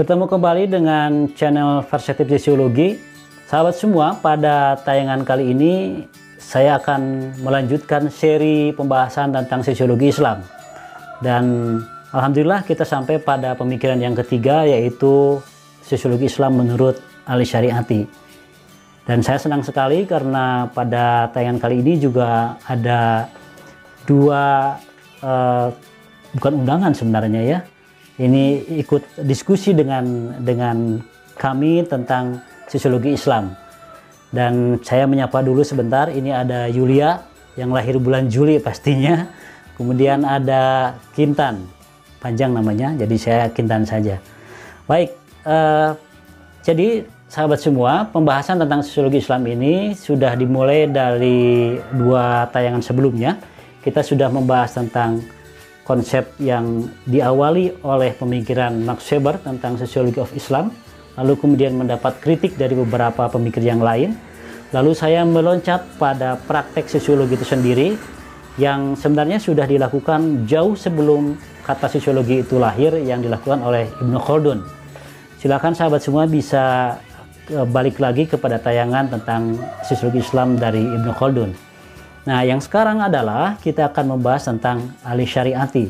Bertemu kembali dengan channel Perspektif Sosiologi. Sahabat semua, pada tayangan kali ini saya akan melanjutkan seri pembahasan tentang sosiologi Islam. Dan alhamdulillah kita sampai pada pemikiran yang ketiga, yaitu sosiologi Islam menurut Al-Syari'ati. Dan saya senang sekali karena pada tayangan kali ini juga ada dua bukan undangan sebenarnya ya. Ini ikut diskusi dengan kami tentang sosiologi Islam. Dan saya menyapa dulu sebentar, ini ada Yulia yang lahir bulan Juli pastinya. Kemudian ada Kintan, panjang namanya, jadi saya Kintan saja. Baik, jadi sahabat semua, pembahasan tentang sosiologi Islam ini sudah dimulai dari dua tayangan sebelumnya. Kita sudah membahas tentang konsep yang diawali oleh pemikiran Max Weber tentang Sociology of Islam, lalu kemudian mendapat kritik dari beberapa pemikir yang lain. Lalu saya meloncat pada praktek sosiologi itu sendiri yang sebenarnya sudah dilakukan jauh sebelum kata sosiologi itu lahir, yang dilakukan oleh Ibnu Khaldun. Silakan sahabat semua bisa balik lagi kepada tayangan tentang sosiologi Islam dari Ibnu Khaldun. Nah, yang sekarang adalah kita akan membahas tentang Al-Syari'ati.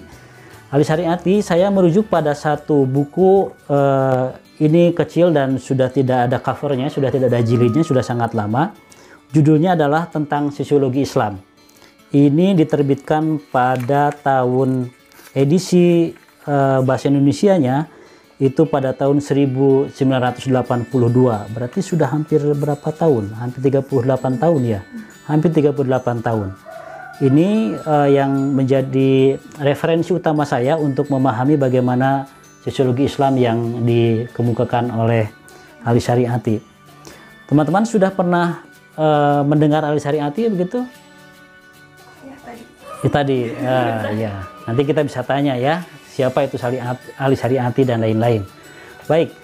Al-Syari'ati saya merujuk pada satu buku, ini kecil dan sudah tidak ada covernya, sudah tidak ada jilidnya, sudah sangat lama. Judulnya adalah tentang sosiologi Islam. Ini diterbitkan pada tahun edisi bahasa Indonesianya itu pada tahun 1982. Berarti sudah hampir berapa tahun? Hampir 38 tahun ya. Hampir 38 tahun. Ini yang menjadi referensi utama saya untuk memahami bagaimana sosiologi Islam yang dikemukakan oleh Al-Syari'ati. Teman-teman sudah pernah mendengar Al-Syari'ati begitu? Ya, tadi. Ya, tadi. Ya. Nanti kita bisa tanya ya, siapa itu Al-Syari'ati dan lain-lain. Baik.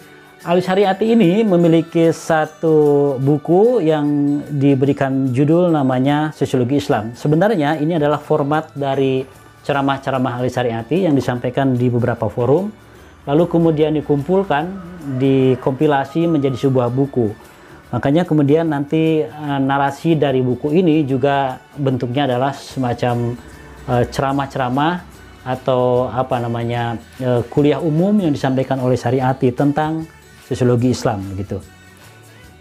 Al-Syari'ati ini memiliki satu buku yang diberikan judul namanya Sosiologi Islam. Sebenarnya ini adalah format dari ceramah-ceramah Al-Syari'ati yang disampaikan di beberapa forum, lalu kemudian dikumpulkan, dikompilasi menjadi sebuah buku. Makanya kemudian nanti narasi dari buku ini juga bentuknya adalah semacam ceramah-ceramah atau apa namanya kuliah umum yang disampaikan oleh Syari'ati tentang sosiologi Islam begitu.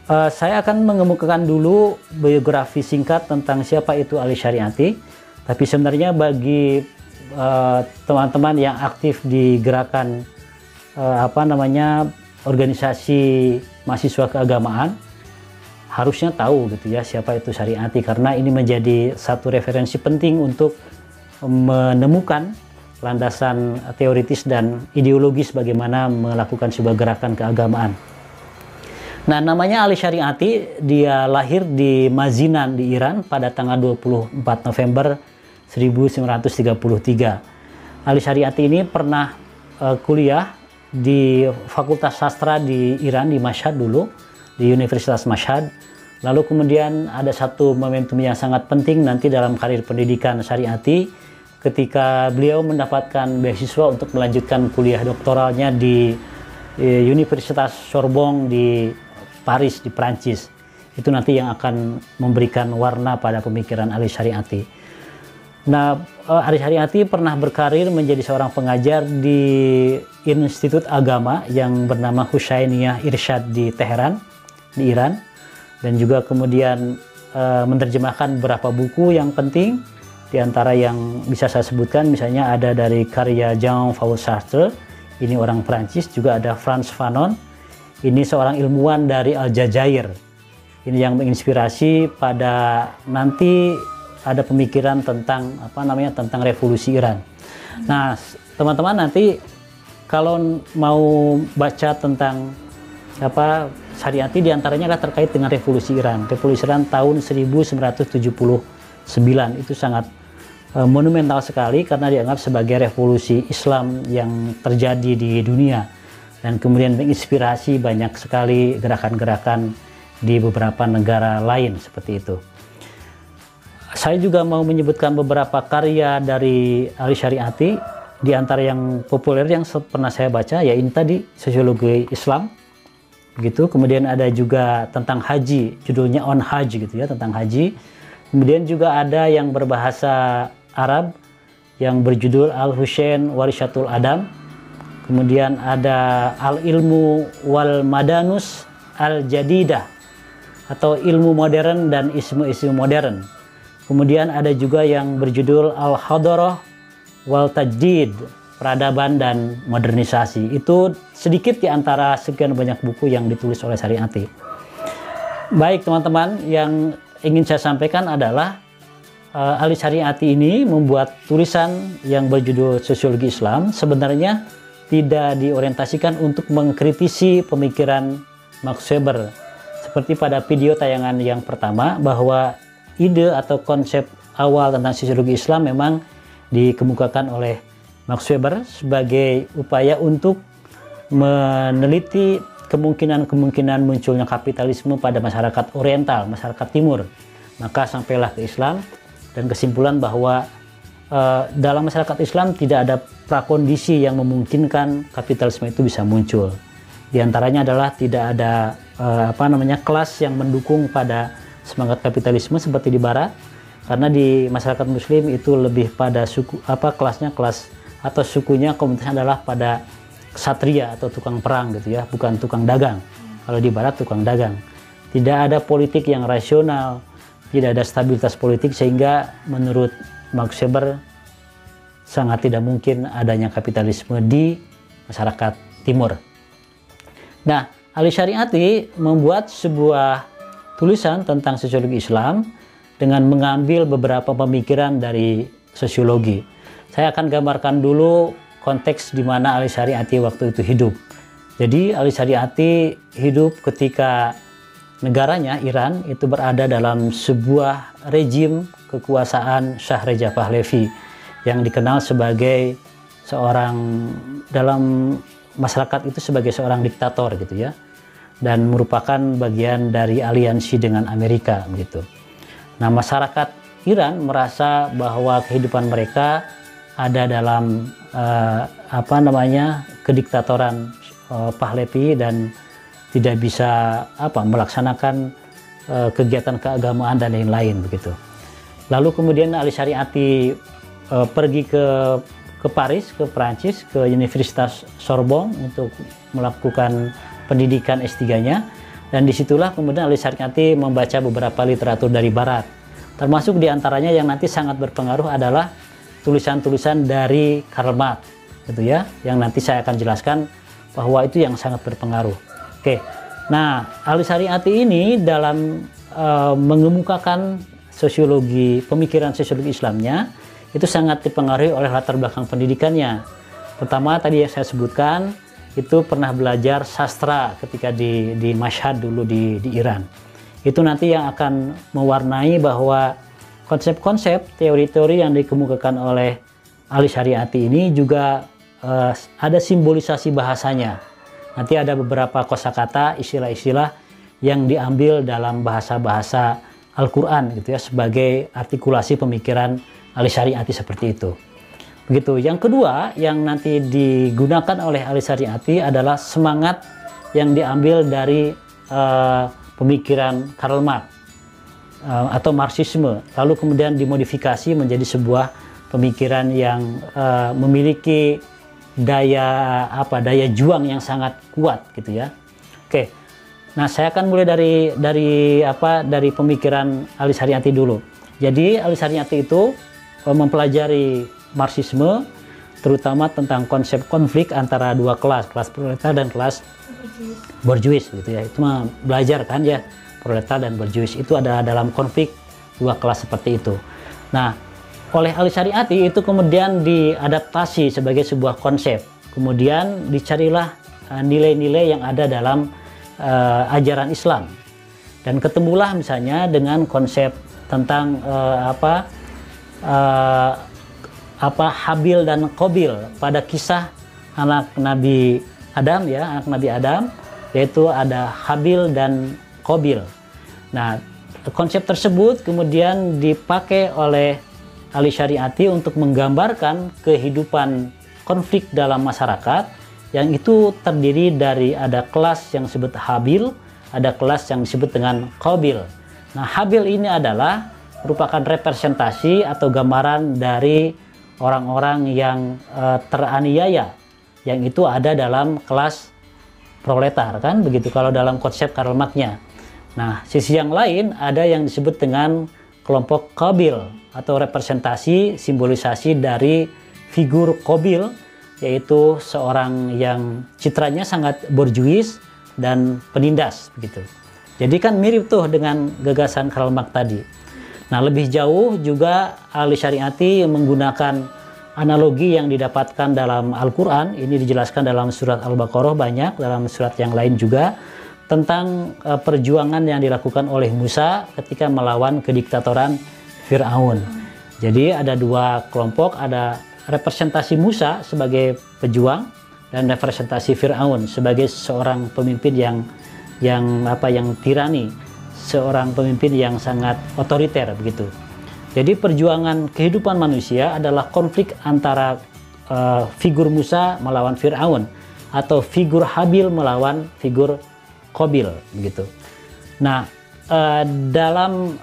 Saya akan mengemukakan dulu biografi singkat tentang siapa itu Al-Syari'ati. Tapi sebenarnya bagi teman-teman yang aktif di gerakan organisasi mahasiswa keagamaan harusnya tahu gitu ya siapa itu Syari'ati, karena ini menjadi satu referensi penting untuk menemukan landasan teoritis dan ideologis bagaimana melakukan sebuah gerakan keagamaan. Nah, namanya Al-Syari'ati, dia lahir di Mazinan di Iran pada tanggal 24 November 1933. Al-Syari'ati ini pernah kuliah di Fakultas Sastra di Iran, di Mashhad dulu, di Universitas Mashhad. Lalu kemudian ada satu momentum yang sangat penting nanti dalam karir pendidikan Syari'ati, ketika beliau mendapatkan beasiswa untuk melanjutkan kuliah doktoralnya di Universitas Sorbonne di Paris, di Prancis. Itu nanti yang akan memberikan warna pada pemikiran Al-Syari'ati. Nah, Al-Syari'ati pernah berkarir menjadi seorang pengajar di Institut Agama yang bernama Husainiyah Irsyad di Teheran, di Iran. Dan juga kemudian menerjemahkan beberapa buku yang penting. Di antara yang bisa saya sebutkan misalnya ada dari karya Jean-Paul Sartre, ini orang Prancis. Juga ada Frantz Fanon, ini seorang ilmuwan dari Aljazair. Ini yang menginspirasi pada nanti ada pemikiran tentang tentang revolusi Iran. Nah, teman-teman nanti kalau mau baca tentang Syari'ati, diantaranya adalah terkait dengan revolusi Iran. Revolusi Iran tahun 1979 itu sangat monumental sekali karena dianggap sebagai revolusi Islam yang terjadi di dunia dan kemudian menginspirasi banyak sekali gerakan-gerakan di beberapa negara lain seperti itu. Saya juga mau menyebutkan beberapa karya dari Al-Syari'ati. Di antara yang populer yang pernah saya baca ya ini tadi, sosiologi Islam gitu. Kemudian ada juga tentang haji, judulnya On Hajj gitu ya, tentang haji. Kemudian juga ada yang berbahasa Arab yang berjudul Al-Husain Warishatul Adam. Kemudian ada Al-Ilmu wal Madanus Al-Jadidah atau ilmu modern dan ismu-ismu modern. Kemudian ada juga yang berjudul Al-Hadarah wal Tajdid, peradaban dan modernisasi. Itu sedikit di antara sekian banyak buku yang ditulis oleh Syariati. Baik teman-teman, yang ingin saya sampaikan adalah Ali Syariati ini membuat tulisan yang berjudul Sosiologi Islam sebenarnya tidak diorientasikan untuk mengkritisi pemikiran Max Weber. Seperti pada video tayangan yang pertama, bahwa ide atau konsep awal tentang sosiologi Islam memang dikemukakan oleh Max Weber sebagai upaya untuk meneliti kemungkinan-kemungkinan munculnya kapitalisme pada masyarakat Oriental, masyarakat Timur. Maka sampailah ke Islam dan kesimpulan bahwa dalam masyarakat Islam tidak ada prakondisi yang memungkinkan kapitalisme itu bisa muncul. Di antaranya adalah tidak ada kelas yang mendukung pada semangat kapitalisme seperti di Barat, karena di masyarakat Muslim itu lebih pada suku kelas atau sukunya, komunitasnya adalah pada ksatria atau tukang perang gitu ya, bukan tukang dagang. Kalau di Barat tukang dagang. Tidak ada politik yang rasional, tidak ada stabilitas politik, sehingga menurut Max Weber sangat tidak mungkin adanya kapitalisme di masyarakat Timur. Nah, Ali Syariati membuat sebuah tulisan tentang sosiologi Islam dengan mengambil beberapa pemikiran dari sosiologi. Saya akan gambarkan dulu konteks di mana Ali Syariati waktu itu hidup. Jadi Ali Syariati hidup ketika negaranya, Iran, itu berada dalam sebuah rejim kekuasaan Shah Reza Pahlavi yang dikenal sebagai seorang, dalam masyarakat itu sebagai seorang diktator gitu ya, dan merupakan bagian dari aliansi dengan Amerika gitu. Nah, masyarakat Iran merasa bahwa kehidupan mereka ada dalam kediktatoran Pahlavi dan tidak bisa melaksanakan kegiatan keagamaan dan lain-lain begitu. Lalu kemudian Ali Syariati pergi ke Paris, ke Prancis, ke Universitas Sorbonne untuk melakukan pendidikan S3-nya, dan disitulah kemudian Ali Syariati membaca beberapa literatur dari Barat, termasuk diantaranya yang nanti sangat berpengaruh adalah tulisan-tulisan dari Karl Marx gitu ya, yang nanti saya akan jelaskan bahwa itu yang sangat berpengaruh. Oke, nah Ali Syariati ini dalam mengemukakan sosiologi, pemikiran sosiologi Islamnya itu sangat dipengaruhi oleh latar belakang pendidikannya. Pertama tadi yang saya sebutkan, itu pernah belajar sastra ketika di Mashhad dulu di Iran. Itu nanti yang akan mewarnai bahwa konsep-konsep, teori-teori yang dikemukakan oleh Ali Syariati ini juga ada simbolisasi bahasanya. Nanti ada beberapa kosakata, istilah-istilah yang diambil dalam bahasa-bahasa Al-Quran gitu ya, sebagai artikulasi pemikiran Ali Syariati seperti itu. Begitu. Yang kedua yang nanti digunakan oleh Ali Syariati adalah semangat yang diambil dari pemikiran Karl Marx atau Marxisme, lalu kemudian dimodifikasi menjadi sebuah pemikiran yang memiliki daya juang yang sangat kuat gitu ya. Oke. Nah, saya akan mulai dari pemikiran Ali Syariati dulu. Jadi Ali Syariati itu mempelajari Marxisme, terutama tentang konsep konflik antara dua kelas proletar dan kelas borjuis gitu ya. Itu mah belajar kan ya, proletar dan borjuis itu ada dalam konflik dua kelas seperti itu. Nah, oleh Ali Syariati itu kemudian diadaptasi sebagai sebuah konsep. Kemudian dicarilah nilai-nilai yang ada dalam ajaran Islam. Dan ketemulah misalnya dengan konsep tentang Habil dan Qabil pada kisah anak Nabi Adam ya, anak Nabi Adam, yaitu ada Habil dan Qabil. Nah, konsep tersebut kemudian dipakai oleh Ali Syariati untuk menggambarkan kehidupan konflik dalam masyarakat yang itu terdiri dari ada kelas yang disebut Habil, ada kelas yang disebut dengan Qabil. Nah, Habil ini adalah merupakan representasi atau gambaran dari orang-orang yang teraniaya, yang itu ada dalam kelas proletar, kan begitu kalau dalam konsep Karl Marx-nya. Nah, sisi yang lain ada yang disebut dengan kelompok Qabil atau representasi simbolisasi dari figur Qabil, yaitu seorang yang citranya sangat borjuis dan penindas begitu. Jadi kan mirip tuh dengan gagasan Karl Marx tadi. Nah, lebih jauh juga ahli syariati menggunakan analogi yang didapatkan dalam Al-Quran. Ini dijelaskan dalam surat Al-Baqarah, banyak dalam surat yang lain juga, tentang perjuangan yang dilakukan oleh Musa ketika melawan kediktatoran Fir'aun. Jadi ada dua kelompok, ada representasi Musa sebagai pejuang dan representasi Fir'aun sebagai seorang pemimpin yang tirani, seorang pemimpin yang sangat otoriter begitu. Jadi perjuangan kehidupan manusia adalah konflik antara figur Musa melawan Fir'aun atau figur Habil melawan figur Qabil begitu. Nah, dalam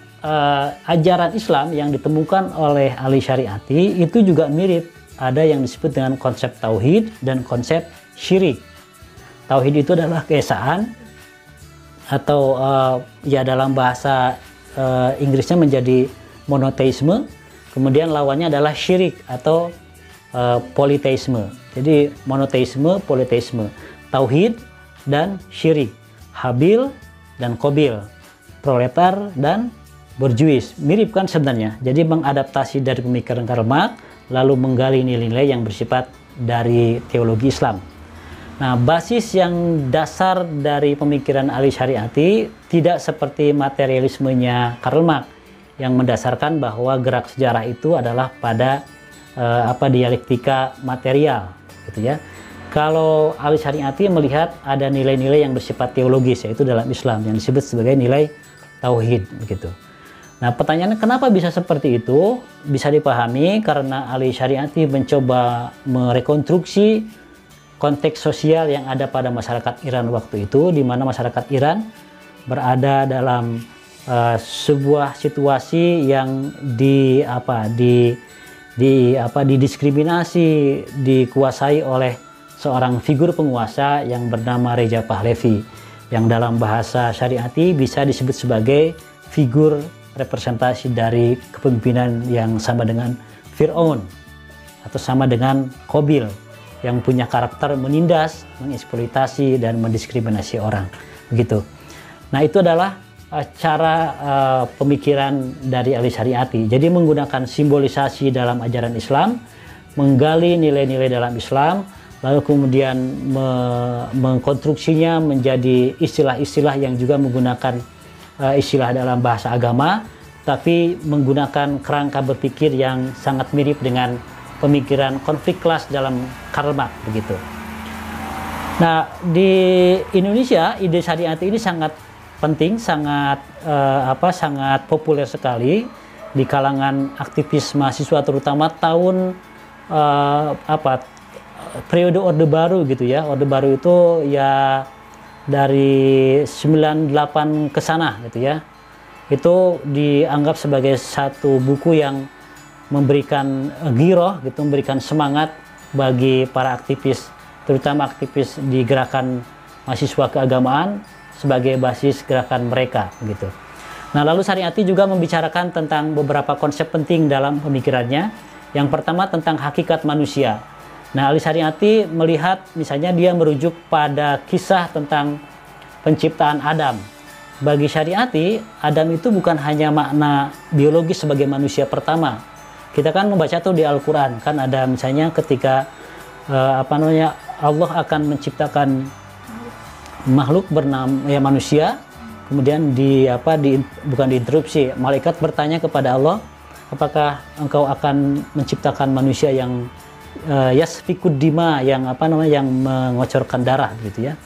ajaran Islam yang ditemukan oleh ahli syariati itu juga mirip, ada yang disebut dengan konsep tauhid dan konsep syirik. Tauhid itu adalah keesaan atau ya dalam bahasa Inggrisnya menjadi monoteisme, kemudian lawannya adalah syirik atau politeisme. Jadi monoteisme, politeisme, tauhid dan syirik, Habil dan Qabil, proletar dan borjuis. Mirip kan sebenarnya. Jadi mengadaptasi dari pemikiran Karl Marx lalu menggali nilai-nilai yang bersifat dari teologi Islam. Nah, basis yang dasar dari pemikiran ahli syariati tidak seperti materialismenya Karl Marx yang mendasarkan bahwa gerak sejarah itu adalah pada dialektika material gitu ya. Kalau ahli syariati melihat ada nilai-nilai yang bersifat teologis, yaitu dalam Islam yang disebut sebagai nilai tauhid begitu. Nah, pertanyaannya kenapa bisa seperti itu? Bisa dipahami karena ahli syariati mencoba merekonstruksi konteks sosial yang ada pada masyarakat Iran waktu itu, di mana masyarakat Iran berada dalam sebuah situasi yang didiskriminasi, dikuasai oleh seorang figur penguasa yang bernama Reza Pahlavi, yang dalam bahasa syariati bisa disebut sebagai figur representasi dari kepemimpinan yang sama dengan Fir'aun atau sama dengan Qabil, yang punya karakter menindas, mengeksploitasi dan mendiskriminasi orang begitu. Nah, itu adalah cara pemikiran dari ahli syariati. Jadi menggunakan simbolisasi dalam ajaran Islam, menggali nilai-nilai dalam Islam, lalu kemudian mengkonstruksinya menjadi istilah-istilah yang juga menggunakan istilah dalam bahasa agama, tapi menggunakan kerangka berpikir yang sangat mirip dengan pemikiran konflik kelas dalam Karl Marx begitu. Nah, di Indonesia ide syariati ini sangat penting, sangat populer sekali di kalangan aktivis mahasiswa, terutama tahun periode Orde Baru gitu ya. Orde Baru itu ya dari 98 ke sana gitu ya. Itu dianggap sebagai satu buku yang memberikan giroh gitu, memberikan semangat bagi para aktivis, terutama aktivis di gerakan mahasiswa keagamaan sebagai basis gerakan mereka gitu. Nah, lalu syariati juga membicarakan tentang beberapa konsep penting dalam pemikirannya. Yang pertama tentang hakikat manusia. Nah, ahli syariati melihat misalnya dia merujuk pada kisah tentang penciptaan Adam. Bagi syariati, Adam itu bukan hanya makna biologis sebagai manusia pertama. Kita kan membaca tuh di Al-Quran, kan ada misalnya ketika Allah akan menciptakan makhluk bernama manusia, kemudian bukan diinterupsi, malaikat bertanya kepada Allah, apakah engkau akan menciptakan manusia yang yasfikud dima, yang mengocorkan darah gitu ya.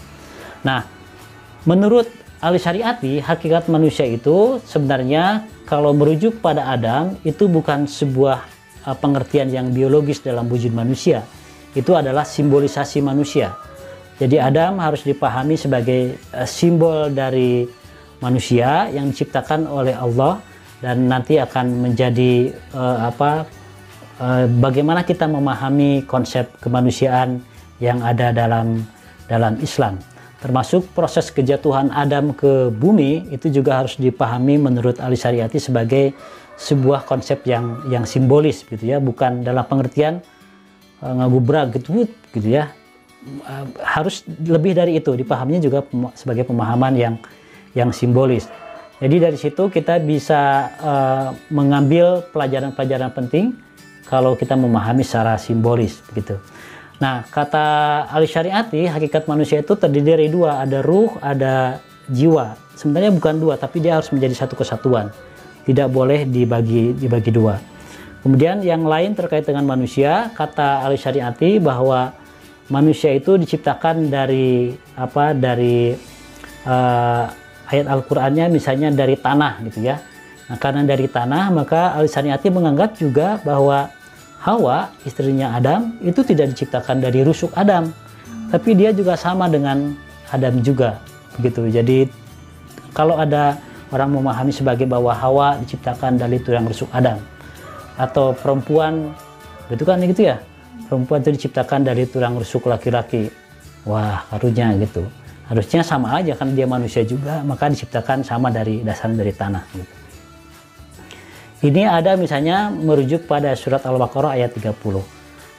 Nah, menurut ahli syariati, hakikat manusia itu sebenarnya kalau merujuk pada Adam itu bukan sebuah pengertian yang biologis dalam wujud manusia. itu adalah simbolisasi manusia. Jadi Adam harus dipahami sebagai simbol dari manusia yang diciptakan oleh Allah, dan nanti akan menjadi bagaimana kita memahami konsep kemanusiaan yang ada dalam Islam. Termasuk proses kejatuhan Adam ke bumi itu juga harus dipahami menurut Ali Syariati sebagai sebuah konsep yang simbolis gitu ya, bukan dalam pengertian ngagubrak gitu ya. Harus lebih dari itu, dipahaminya juga sebagai pemahaman yang simbolis. Jadi dari situ kita bisa mengambil pelajaran-pelajaran penting kalau kita memahami secara simbolis begitu. Nah, kata Ali Syariati, hakikat manusia itu terdiri dari dua, ada ruh, ada jiwa. Sebenarnya bukan dua, tapi dia harus menjadi satu kesatuan. Tidak boleh dibagi dua. Kemudian yang lain terkait dengan manusia, kata Ali Syariati bahwa manusia itu diciptakan dari ayat Al-Qur'annya misalnya dari tanah gitu ya. Nah, karena dari tanah, maka Ali Syariati menganggap juga bahwa Hawa, istrinya Adam, itu tidak diciptakan dari rusuk Adam, tapi dia juga sama dengan Adam juga begitu. Jadi kalau ada orang memahami sebagai bahwa Hawa diciptakan dari tulang rusuk Adam, atau perempuan itu kan gitu ya, perempuan itu diciptakan dari tulang rusuk laki-laki, wah karunya gitu. Harusnya sama aja kan, dia manusia juga, maka diciptakan sama dari dasar dari tanah gitu. Ini ada misalnya merujuk pada surat Al-Baqarah ayat 30.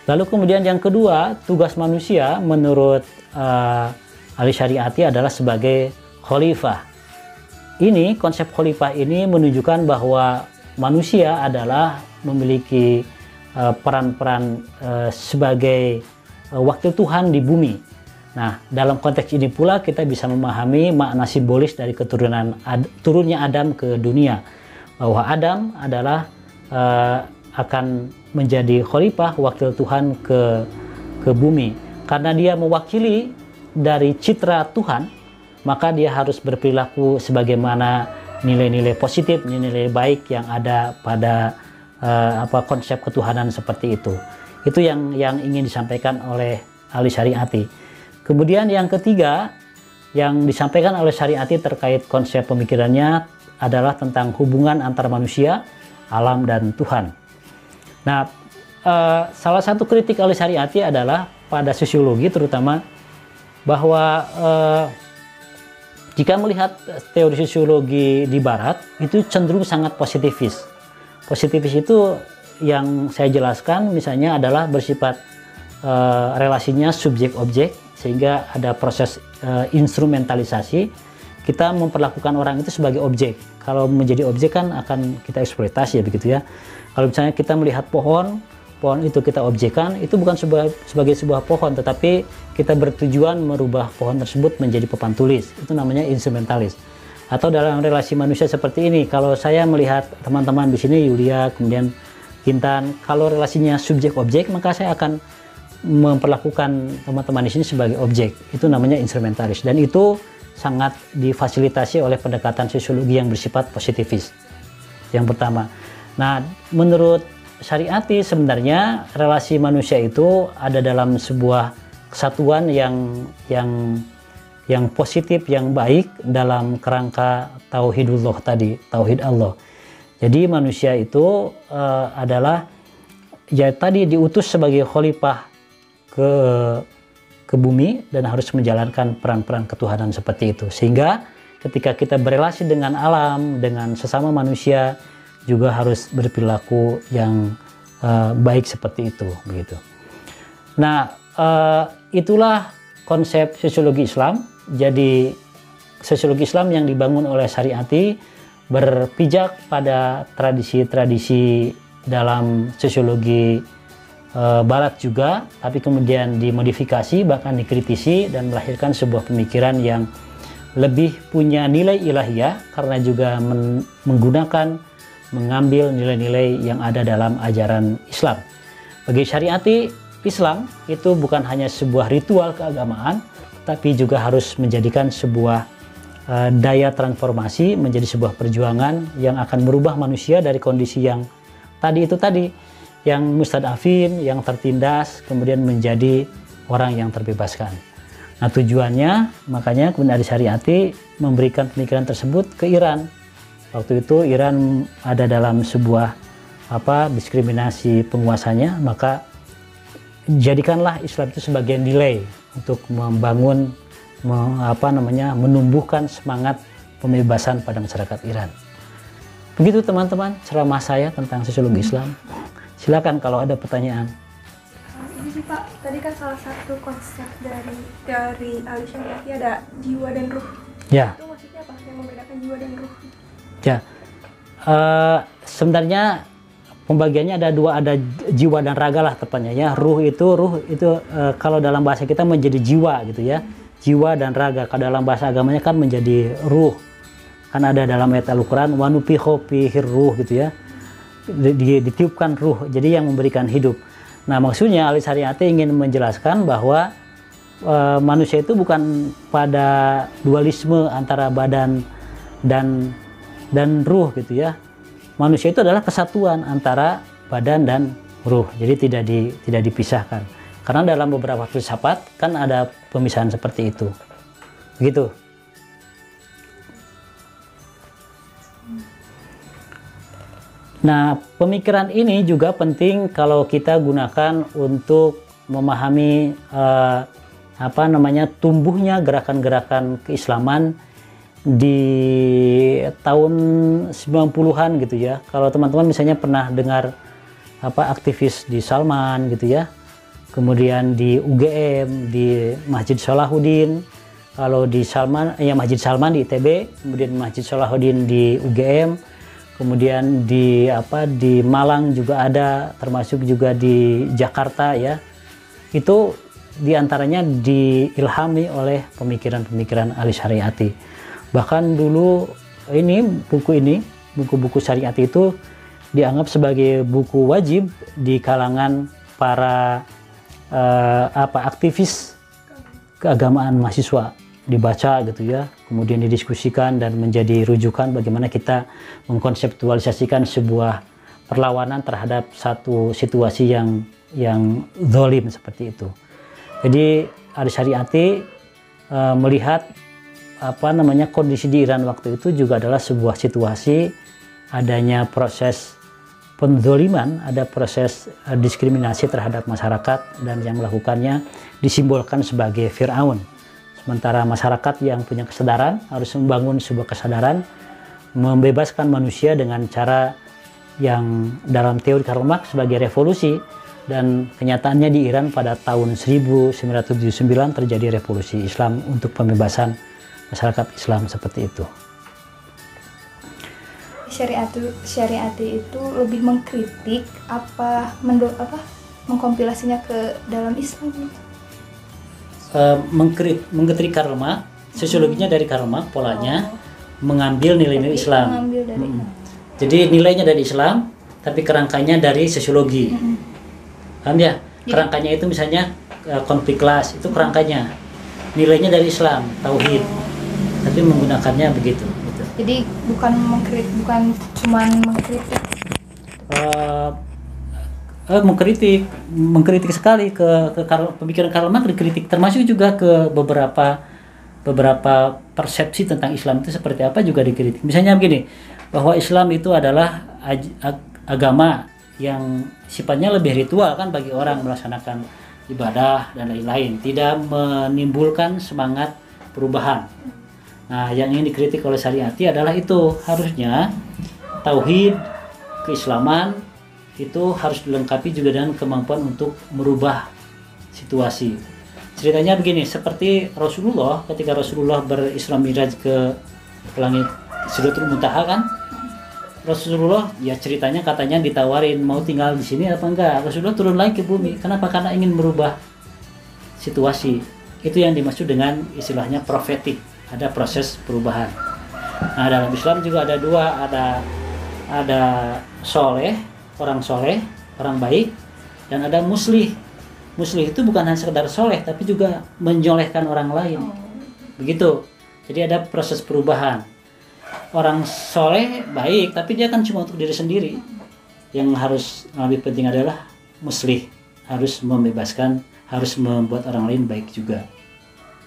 Lalu kemudian yang kedua, tugas manusia menurut Ali Syariati adalah sebagai khalifah. Ini konsep khalifah ini menunjukkan bahwa manusia adalah memiliki peran-peran sebagai wakil Tuhan di bumi. Nah, dalam konteks ini pula kita bisa memahami makna simbolis dari turunnya Adam ke dunia, bahwa Adam adalah akan menjadi khalifah, wakil Tuhan ke bumi. Karena dia mewakili dari citra Tuhan, maka dia harus berperilaku sebagaimana nilai-nilai positif, nilai-nilai baik yang ada pada konsep ketuhanan seperti itu. Itu yang ingin disampaikan oleh Ali Syariati. Kemudian yang ketiga yang disampaikan oleh Syariati terkait konsep pemikirannya adalah tentang hubungan antara manusia, alam, dan Tuhan. Nah, salah satu kritik Ali Syariati adalah pada sosiologi terutama, bahwa jika melihat teori sosiologi di barat itu cenderung sangat positifis. Positifis itu yang saya jelaskan misalnya adalah bersifat relasinya subjek-objek, sehingga ada proses instrumentalisasi. Kita memperlakukan orang itu sebagai objek. Kalau menjadi objek kan akan kita eksploitasi ya begitu ya. Kalau misalnya kita melihat pohon itu kita objekkan, itu bukan sebagai sebuah pohon, tetapi kita bertujuan merubah pohon tersebut menjadi papan tulis. Itu namanya instrumentalis. Atau dalam relasi manusia seperti ini, kalau saya melihat teman-teman di sini, Yulia, kemudian Kintan, kalau relasinya subjek-objek, maka saya akan memperlakukan teman-teman di sini sebagai objek. Itu namanya instrumentalis, dan itu sangat difasilitasi oleh pendekatan sosiologi yang bersifat positifis. Yang pertama. Nah, menurut Syariati sebenarnya relasi manusia itu ada dalam sebuah kesatuan yang positif, yang baik dalam kerangka tauhidullah tadi, tauhid Allah. Jadi manusia itu adalah ya tadi diutus sebagai khalifah ke bumi dan harus menjalankan peran-peran ketuhanan seperti itu. Sehingga ketika kita berelasi dengan alam, dengan sesama manusia, juga harus berperilaku yang baik seperti itu, begitu. Nah, itulah konsep sosiologi Islam. Jadi sosiologi Islam yang dibangun oleh Syariati berpijak pada tradisi-tradisi dalam sosiologi Barat juga, tapi kemudian dimodifikasi, bahkan dikritisi, dan melahirkan sebuah pemikiran yang lebih punya nilai ilahiyah karena juga mengambil nilai-nilai yang ada dalam ajaran Islam. Bagi Syariati, Islam itu bukan hanya sebuah ritual keagamaan, tapi juga harus menjadikan sebuah daya transformasi, menjadi sebuah perjuangan yang akan merubah manusia dari kondisi yang tadi yang mustadafin, yang tertindas, kemudian menjadi orang yang terbebaskan. Nah tujuannya, makanya kemudian Adi Syariati memberikan pemikiran tersebut ke Iran. Waktu itu Iran ada dalam sebuah diskriminasi penguasanya, maka jadikanlah Islam itu sebagai nilai untuk membangun, menumbuhkan semangat pembebasan pada masyarakat Iran. Begitu teman-teman ceramah saya tentang sosiologi Islam. Silakan kalau ada pertanyaan. Ini sih Pak, tadi kan salah satu konsep dari teori Adi Syariati ada jiwa dan ruh. Ya. Itu maksudnya apa yang membedakan jiwa dan ruh? Ya, sebenarnya pembagiannya ada dua, ada jiwa dan raga lah tepatnya ya. Ruh itu kalau dalam bahasa kita menjadi jiwa gitu ya. Jiwa dan raga. Kalau dalam bahasa agamanya kan menjadi ruh. Kan ada dalam ayat Al-Quran, wa nufikhu fihir ruh gitu ya. Ditiupkan ruh, jadi yang memberikan hidup. Nah maksudnya Adi Syariati ingin menjelaskan bahwa manusia itu bukan pada dualisme antara badan dan ruh gitu ya. Manusia itu adalah kesatuan antara badan dan ruh, jadi tidak dipisahkan. Karena dalam beberapa filsafat kan ada pemisahan seperti itu, begitu. Nah, pemikiran ini juga penting kalau kita gunakan untuk memahami tumbuhnya gerakan-gerakan keislaman di tahun 90-an gitu ya. Kalau teman-teman misalnya pernah dengar aktivis di Salman gitu ya. Kemudian di UGM, di Masjid Salahuddin. Kalau di Salman, ya Masjid Salman di ITB, kemudian Masjid Salahuddin di UGM. Kemudian di Malang juga ada, termasuk juga di Jakarta ya. Itu diantaranya diilhami oleh pemikiran-pemikiran Adi Syariati. Bahkan dulu buku-buku Syariati itu dianggap sebagai buku wajib di kalangan para aktivis keagamaan mahasiswa, dibaca gitu ya, kemudian didiskusikan dan menjadi rujukan bagaimana kita mengkonseptualisasikan sebuah perlawanan terhadap satu situasi yang zalim seperti itu. Jadi Adi Syariati melihat kondisi di Iran waktu itu juga adalah sebuah situasi adanya proses penzoliman, ada proses diskriminasi terhadap masyarakat, dan yang melakukannya disimbolkan sebagai Fir'aun. Sementara masyarakat yang punya kesadaran harus membangun sebuah kesadaran, membebaskan manusia dengan cara yang dalam teori Karl Marx sebagai revolusi, dan kenyataannya di Iran pada tahun 1979 terjadi revolusi Islam untuk pembebasan masyarakat Islam seperti itu. Syariati itu lebih mengkritik mengkompilasinya ke dalam Islam? Mengkritik Karl Marx, sosiologinya dari Karl Marx, polanya mengambil nilai-nilai Islam. Jadi nilainya dari Islam, tapi kerangkanya dari sosiologi. Paham ya? Kerangkanya itu misalnya konflik kelas, itu kerangkanya. Nilainya dari Islam, tauhid. Tapi menggunakannya begitu. Jadi bukan cuma mengkritik. Mengkritik sekali ke pemikiran Karl Marx, dikritik, termasuk juga ke beberapa persepsi tentang Islam itu seperti apa juga dikritik. Misalnya begini, bahwa Islam itu adalah agama yang sifatnya lebih ritual kan, bagi orang melaksanakan ibadah dan lain-lain, tidak menimbulkan semangat perubahan. Nah, yang ingin dikritik oleh Syariati adalah itu, harusnya tauhid keislaman itu harus dilengkapi juga dengan kemampuan untuk merubah situasi. Ceritanya begini, seperti Rasulullah, ketika Rasulullah berisra Mi'raj ke langit Sidratul Muntaha kan, Rasulullah ya ceritanya katanya ditawarin mau tinggal di sini apa enggak. Rasulullah turun lagi ke bumi. Kenapa? Karena ingin merubah situasi. Itu yang dimaksud dengan istilahnya profetik. Ada proses perubahan. Nah, dalam Islam juga ada dua, ada soleh, orang baik, dan ada muslih. Muslih itu bukan hanya sekedar soleh, tapi juga menyolehkan orang lain. Begitu. Jadi ada proses perubahan. Orang soleh baik, tapi dia kan cuma untuk diri sendiri. yang harus lebih penting adalah muslih, harus membebaskan, harus membuat orang lain baik juga.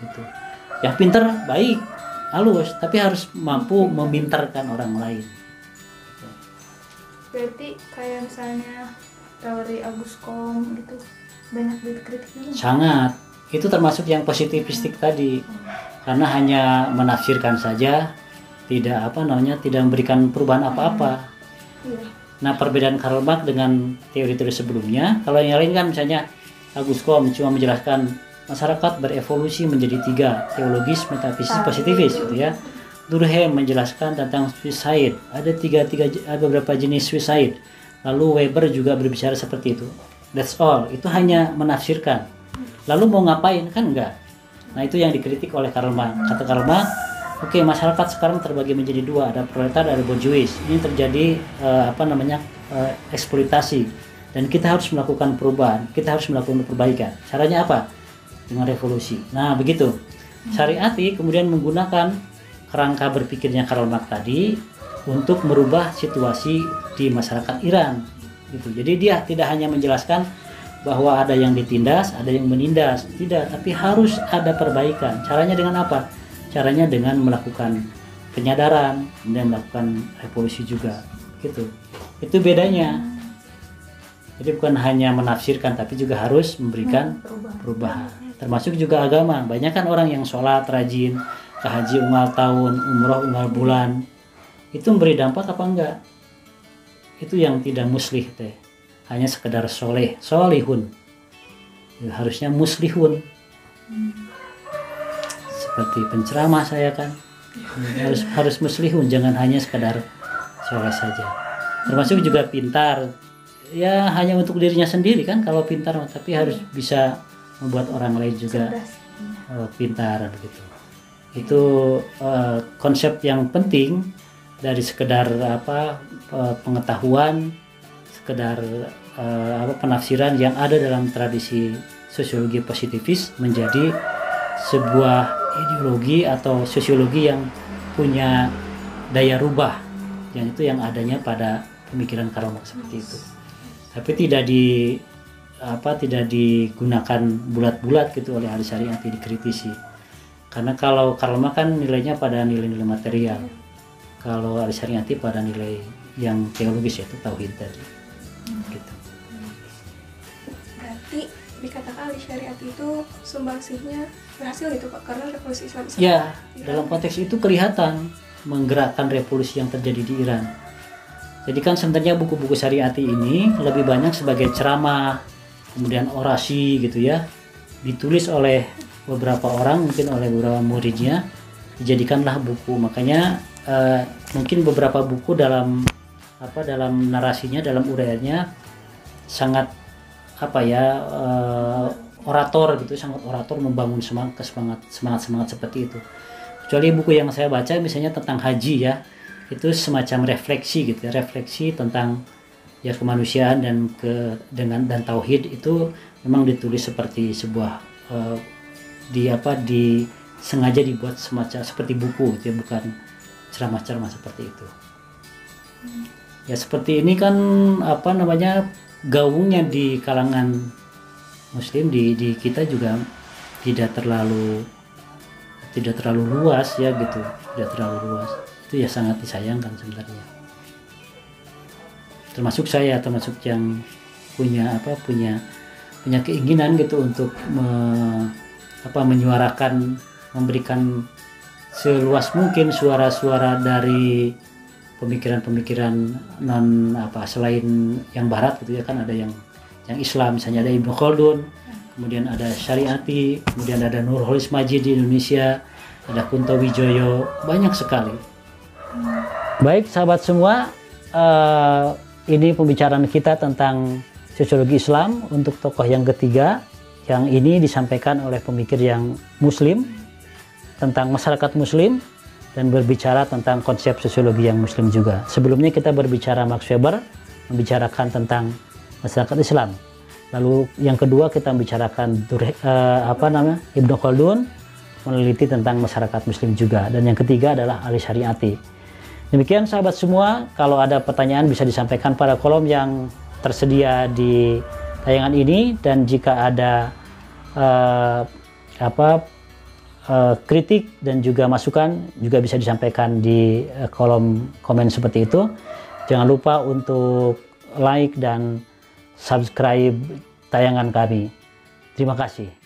Gitu. Yang pintar baik, halus, tapi harus mampu memintarkan orang lain. Berarti kayak misalnya teori Agus Kom gitu banyak dikritik. Sangat. Itu termasuk yang positivistik tadi. Karena hanya menafsirkan saja, tidak tidak memberikan perubahan apa-apa. Iya. Nah, perbedaan Karl Marx dengan teori-teori sebelumnya, kalau yang lain kan misalnya Agus Kom cuma menjelaskan masyarakat berevolusi menjadi 3, teologis, metafisik, positivis gitu ya. Durkheim menjelaskan tentang suicide, ada beberapa jenis suicide. Lalu Weber juga berbicara seperti itu. That's all. Itu hanya menafsirkan. Lalu mau ngapain kan enggak. Nah, itu yang dikritik oleh Karl Marx. Kata Karl Marx, oke, masyarakat sekarang terbagi menjadi 2, ada proletar, ada bourgeois. Ini terjadi eksploitasi, dan kita harus melakukan perubahan, kita harus melakukan perbaikan. Caranya apa? Dengan revolusi. Nah, begitu. Syariati kemudian menggunakan kerangka berpikirnya Karl Marx tadi untuk merubah situasi di masyarakat Iran. Gitu. Jadi dia tidak hanya menjelaskan bahwa ada yang ditindas, ada yang menindas, tidak, tapi harus ada perbaikan. Caranya dengan apa? Caranya dengan melakukan penyadaran dan melakukan revolusi juga. Gitu. Itu bedanya. Jadi bukan hanya menafsirkan, tapi juga harus memberikan perubahan. Termasuk juga agama. Banyak kan orang yang sholat rajin, ke haji unggal tahun, umroh unggal bulan, itu memberi dampak apa enggak? Itu yang tidak muslih teh. Hanya sekedar solihun. Harusnya muslihun. Seperti penceramah saya kan. Harus muslihun, jangan hanya sekedar soleh saja. Termasuk juga pintar. Ya hanya untuk dirinya sendiri kan kalau pintar, tapi harus bisa membuat orang lain juga pintar begitu. Itu konsep yang penting dari sekedar pengetahuan, sekedar penafsiran yang ada dalam tradisi sosiologi positivis menjadi sebuah ideologi atau sosiologi yang punya daya rubah, yang itu yang adanya pada pemikiran Karl Marx seperti itu. Tapi tidak digunakan bulat-bulat gitu oleh ahli syariah, dikritisi. Karena kalau Karl Marx kan nilainya pada nilai-nilai material, kalau ahli syariah pada nilai yang teologis, yaitu tauhid tadi. Gitu. Berarti dikatakan ahli syariat itu sumbangsihnya berhasil gitu Pak, karena revolusi Islam. Ya, dalam konteks itu kelihatan menggerakkan revolusi yang terjadi di Iran. Jadi kan sebenarnya buku-buku syariati ini lebih banyak sebagai ceramah, kemudian orasi gitu ya, ditulis oleh beberapa orang, mungkin oleh beberapa muridnya, dijadikanlah buku. Makanya mungkin beberapa buku dalam narasinya, dalam uraiannya sangat orator gitu, sangat orator, membangun semangat seperti itu. Kecuali buku yang saya baca misalnya tentang haji ya, itu semacam refleksi gitu ya, refleksi tentang ya kemanusiaan dan tauhid, itu memang ditulis seperti sebuah sengaja dibuat semacam seperti buku gitu ya, bukan ceramah-ceramah seperti itu. Ya seperti ini kan gaungnya di kalangan muslim di kita juga tidak terlalu luas ya gitu, tidak terlalu luas. Itu ya sangat disayangkan sebenarnya. Termasuk yang punya keinginan gitu untuk menyuarakan, memberikan seluas mungkin suara-suara dari pemikiran-pemikiran selain yang barat gitu ya, kan ada yang Islam, misalnya ada Ibnu Khaldun, kemudian ada Syariati, kemudian ada Nurholis Majid di Indonesia, ada Kunto Wijoyo, banyak sekali. Baik sahabat semua, ini pembicaraan kita tentang sosiologi Islam untuk tokoh yang ketiga, yang ini disampaikan oleh pemikir yang muslim tentang masyarakat muslim dan berbicara tentang konsep sosiologi yang muslim juga. Sebelumnya kita berbicara Max Weber, membicarakan tentang masyarakat Islam. Lalu yang kedua kita membicarakan Ibnu Khaldun, meneliti tentang masyarakat muslim juga. Dan yang ketiga adalah ahli syariati. Demikian sahabat semua, kalau ada pertanyaan bisa disampaikan pada kolom yang tersedia di tayangan ini, dan jika ada kritik dan juga masukan juga bisa disampaikan di kolom komen seperti itu. Jangan lupa untuk like dan subscribe tayangan kami. Terima kasih.